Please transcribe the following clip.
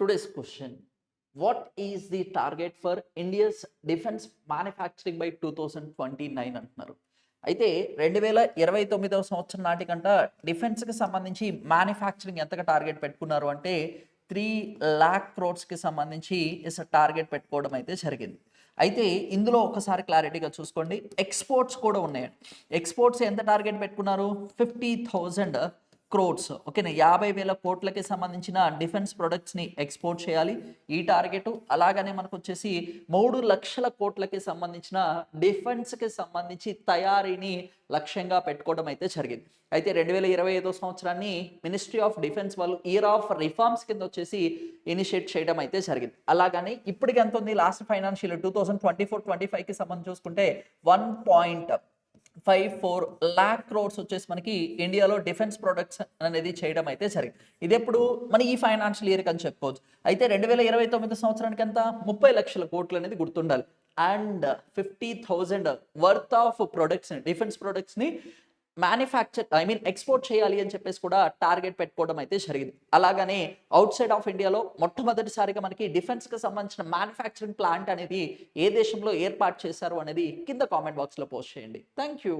Today's question: what is the target for India's defense manufacturing by 2029 అంటున్నారు. అయితే 2029వ సంవత్సరం నాటికంట డిఫెన్స్‌కి సంబంధించి మ్యానుఫ్యాక్చరింగ్ ఎంతగా టార్గెట్ పెట్టుకున్నారు అంటే 3,00,000 క్రోర్స్‌కి సంబంధించి టార్గెట్ పెట్టుకోవడం అయితే జరిగింది. అయితే ఇందులో ఒకసారి క్లారిటీగా చూసుకోండి. ఎక్స్‌పోర్ట్స్ కూడా ఉన్నాయండి. ఎక్స్‌పోర్ట్స్ ఎంత టార్గెట్ పెట్టుకున్నారు? 50,000 క్రోడ్స్. ఓకేనా, 50,000 కోట్లకి సంబంధించిన డిఫెన్స్ ప్రొడక్ట్స్ని ఎక్స్పోర్ట్ చేయాలి ఈ టార్గెట్. అలాగనే మనకు వచ్చేసి 3,00,000 కోట్లకి సంబంధించిన డిఫెన్స్కి సంబంధించి తయారీని లక్ష్యంగా పెట్టుకోవడం అయితే జరిగింది. అయితే 2025 సంవత్సరాన్ని మినిస్ట్రీ ఆఫ్ డిఫెన్స్ వాళ్ళు ఇయర్ ఆఫ్ రిఫార్మ్స్ కింద వచ్చేసి ఇనిషియేట్ చేయడం అయితే జరిగింది. అలాగని ఇప్పటికి ఎంత ఉంది? లాస్ట్ ఫైనాన్షియల్ 2024-25కి సంబంధించి చూసుకుంటే 1.54 crores వచ్చేసి మనకి ఇండియాలో డిఫెన్స్ ప్రొడక్ట్స్ అనేది చేయడం అయితే జరిగింది. ఇది ఎప్పుడు మన ఈ ఫైనాన్షియల్ ఇయర్ అని చెప్పుకోవచ్చు. అయితే 2029 సంవత్సరానికి ఎంత? 30 లక్షల కోట్లు అనేది గుర్తుండాలి. And 50,000 worth of products, defence ప్రొడక్ట్స్ని ఎక్స్పోర్ట్ చేయాలి అని చెప్పేసి కూడా టార్గెట్ పెట్టుకోవడం అయితే జరిగింది. అలాగనే అవుట్ సైడ్ ఆఫ్ ఇండియాలో మొట్టమొదటిసారిగా మనకి డిఫెన్స్కి సంబంధించిన మ్యానుఫ్యాక్చరింగ్ ప్లాంట్ అనేది ఏ దేశంలో ఏర్పాటు చేశారు అనేది కింద కామెంట్ బాక్స్లో పోస్ట్ చేయండి. Thank you.